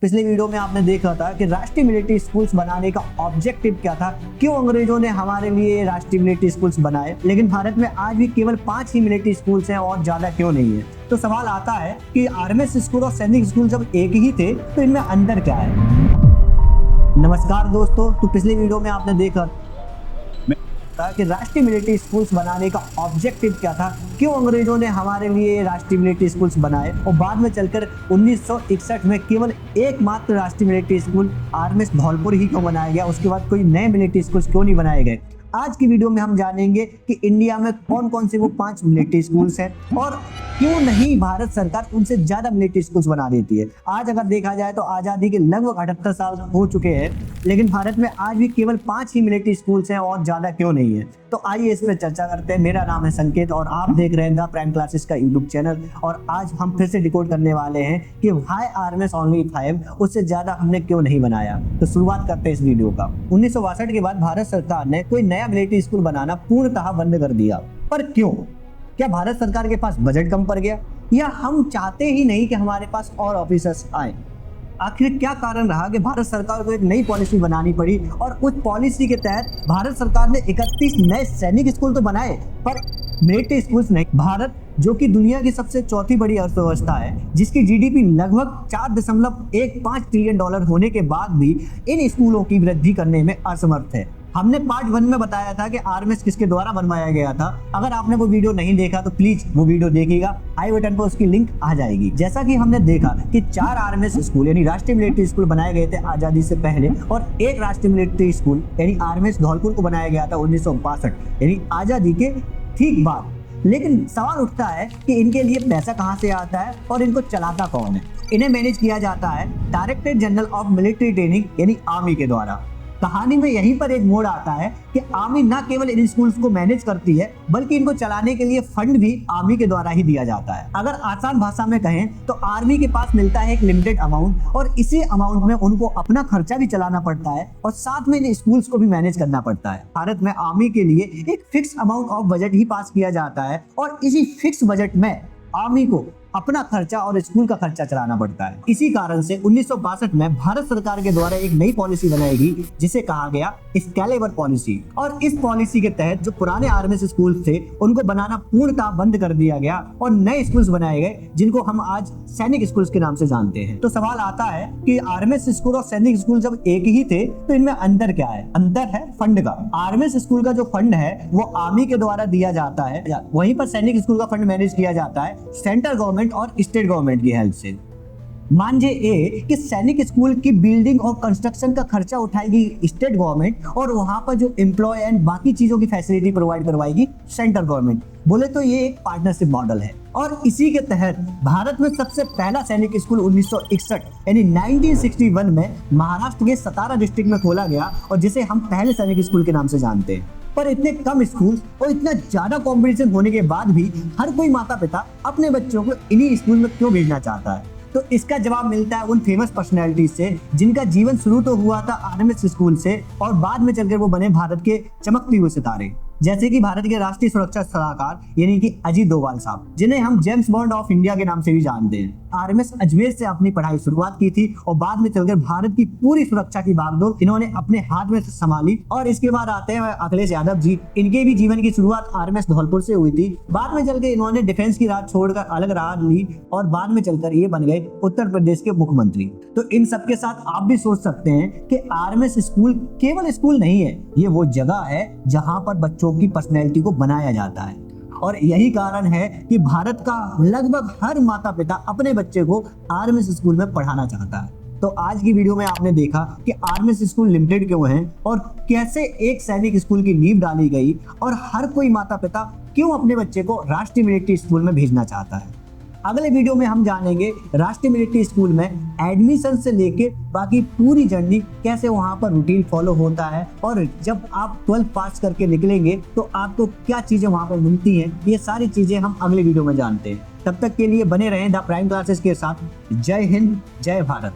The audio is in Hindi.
पिछले वीडियो में आपने देखा था कि राष्ट्रीय मिलिट्री स्कूल्स बनाने का ऑब्जेक्टिव क्या था, क्यों अंग्रेजों ने हमारे लिए राष्ट्रीय मिलिट्री स्कूल्स बनाए, लेकिन भारत में आज भी केवल 5 ही मिलिट्री स्कूल्स हैं और ज्यादा क्यों नहीं है। तो सवाल आता है कि आर्मी स्कूल और सैनिक स्कूल जब एक ही थे तो इनमें अंतर क्या है। नमस्कार दोस्तों, तो पिछले वीडियो में आपने देखा कि राष्ट्रीय मिलिट्री स्कूल्स बनाने का ऑब्जेक्टिव क्या था, क्यों अंग्रेजों ने हमारे लिए राष्ट्रीय मिलिट्री स्कूल्स बनाए और बाद में चलकर 1961 में केवल एकमात्र राष्ट्रीय मिलिट्री स्कूल आरएमएस धौलपुर ही क्यों बनाया गया, उसके बाद कोई नए मिलिट्री स्कूल्स क्यों नहीं बनाए गए। आज की वीडियो में हम जानेंगे कि इंडिया में कौन कौन से वो 5 मिलिट्री स्कूल्स हैं और क्यों नहीं भारत सरकार उनसे ज्यादा मिलिट्री स्कूल्स बना देती है। आज अगर देखा जाए तो आजादी के लगभग 78 साल हो चुके हैं, लेकिन भारत में आज भी केवल 5 ही मिलिट्री स्कूल्स हैं और ज्यादा क्यों नहीं है। तो आइए इस पर चर्चा करते हैं। मेरा नाम है संकेत और आप देख रहे हैं द प्राइम क्लासेस का यूट्यूब चैनल। और आज हम फिर से डिकोड करने वाले हैं कि व्हाई आरएमएस ओनली 5, उससे ज्यादा हमने क्यों नहीं बनाया। तो शुरुआत करते हैं इस वीडियो का। 1962 के बाद भारत सरकार ने कोई नया मिलिट्री स्कूल बनाना पूर्णतः बंद कर दिया। पर क्यों? क्या भारत सरकार के पास बजट कम पड़ गया, या हम चाहते ही नहीं कि हमारे पास और ऑफिसर्स आए? आखिर क्या कारण रहा कि भारत सरकार को एक नई पॉलिसी बनानी पड़ी और उस पॉलिसी के तहत भारत सरकार ने 31 नए सैनिक स्कूल तो बनाए पर मिलिट्री स्कूल्स नहीं। भारत जो कि दुनिया की सबसे चौथी बड़ी अर्थव्यवस्था है, जिसकी जीडीपी लगभग $4.15 ट्रिलियन होने के बाद भी इन स्कूलों की वृद्धि करने में असमर्थ है। हमने पार्ट 1 में बताया था कि आरएमएस किसके द्वारा बनवाया गया था। अगर आपने वो वीडियो नहीं देखा तो प्लीज वो वीडियो देखिएगा, आई बटन पर उसकी लिंक आ जाएगी। जैसा कि हमने देखा कि 4 आरएमएस स्कूल यानी राष्ट्रीय मिलिट्री स्कूल बनाए गए थे आजादी से पहले, और एक राष्ट्रीय मिलिट्री स्कूल यानी आरएमएस धौलपुर को बनाया गया था 1962 यानी आजादी के ठीक बाद। लेकिन सवाल उठता है कि इनके लिए पैसा कहां से आता है और इनको चलाता कौन है। इन्हें मैनेज किया जाता है directorate general of military training यानी आर्मी के द्वारा। कहानी में यहीं पर एक मोड़ आता है कि आर्मी न केवल इन स्कूल्स को मैनेज करती है बल्कि इनको चलाने के लिए फंड भी आर्मी के द्वारा ही दिया जाता है। अगर आसान भाषा में कहें तो आर्मी के पास मिलता है एक लिमिटेड अमाउंट और इसी अमाउंट में उनको अपना खर्चा भी चलाना पड़ता है और साथ में इन स्कूल्स को भी मैनेज करना पड़ता है। भारत में आर्मी के लिए एक फिक्स अमाउंट ऑफ बजट ही पास किया जाता है और इसी फिक्स बजट में आर्मी को अपना खर्चा और स्कूल का खर्चा चलाना पड़ता है। इसी कारण से 1962 में भारत सरकार के द्वारा एक नई पॉलिसी बनाई गई जिसे कहा गया एक्सकैलिबर पॉलिसी। और इस पॉलिसी के तहत जो पुराने आरएमएस स्कूल थे उनको बनाना पूर्णतः बंद कर दिया गया और नए स्कूल्स बनाए गए जिनको हम आज सैनिक स्कूल्स के नाम से जानते हैं। तो सवाल आता है कि आरएमएस स्कूल और सैनिक स्कूल जब एक ही थे तो इनमें अंतर क्या है? अंतर है फंड का। आरएमएस स्कूल का जो फंड है वो आर्मी के द्वारा दिया जाता है, वहीं पर सैनिक स्कूल का फंड मैनेज किया जाता है सेंट्रल गवर्नमेंट और स्टेट गवर्नमेंट की हेल्प से। मानजे ए कि सैनिक स्कूल की बिल्डिंग और कंस्ट्रक्शन का खर्चा उठाएगी स्टेट गवर्नमेंट और वहां पर जो एम्प्लॉय एंड बाकी चीजों की फैसिलिटी प्रोवाइड करवाएगी सेंट्रल गवर्नमेंट। बोले तो ये एक पार्टनरशिप मॉडल है। और इसी के तहत भारत में सबसे पहला सैनिक स्कूल 1961 यानी 1961 में महाराष्ट्र के सतारा डिस्ट्रिक्ट में खोला गया और जिसे हम पहले सैनिक स्कूल के नाम से जानते हैं। पर इतने कम स्कूल और इतना ज्यादा कंपटीशन होने के बाद भी हर कोई माता पिता अपने बच्चों को इन्हीं स्कूल में क्यों भेजना चाहता है? तो इसका जवाब मिलता है उन फेमस पर्सनैलिटीज से जिनका जीवन शुरू तो हुआ था आरएमएस स्कूल से और बाद में चलकर वो बने भारत के चमकते हुए सितारे, जैसे कि भारत के राष्ट्रीय सुरक्षा सलाहकार यानी कि अजीत डोभाल साहब, जिन्हें हम जेम्स बॉन्ड ऑफ इंडिया के नाम से भी जानते हैं। आरएमएस अजमेर से अपनी पढ़ाई शुरुआत की थी और बाद में चलकर भारत की पूरी सुरक्षा की बागडोर इन्होंने अपने हाथ में संभाली। और इसके बाद आते हैं अखिलेश यादव जी। इनके भी जीवन की शुरुआत आरएमएस धौलपुर से हुई थी। बाद में चलकर इन्होंने डिफेंस की राह छोड़कर अलग राह ली और बाद में चलकर ये बन गए उत्तर प्रदेश के मुख्यमंत्री। तो इन सबके साथ आप भी सोच सकते हैं कि आरएमएस स्कूल केवल स्कूल नहीं है, ये वो जगह है जहां पर बच्चों की पर्सनैलिटी को बनाया जाता है। और यही कारण है कि भारत का लगभग हर माता पिता अपने बच्चे को आरएमएस स्कूल में पढ़ाना चाहता है। तो आज की वीडियो में आपने देखा कि आरएमएस स्कूल लिमिटेड क्यों हैं और कैसे एक सैनिक स्कूल की नींव डाली गई और हर कोई माता पिता क्यों अपने बच्चे को राष्ट्रीय मिलिट्री स्कूल में भेजना चाहता है। अगले वीडियो में हम जानेंगे राष्ट्रीय मिलिट्री स्कूल में एडमिशन से लेके बाकी पूरी जर्नी कैसे वहां पर रूटीन फॉलो होता है और जब आप 12th पास करके निकलेंगे तो आपको क्या चीजें वहां पर मिलती हैं। ये सारी चीजें हम अगले वीडियो में जानते हैं। तब तक के लिए बने रहें द प्राइम क्लासेस के साथ। जय हिंद, जय भारत।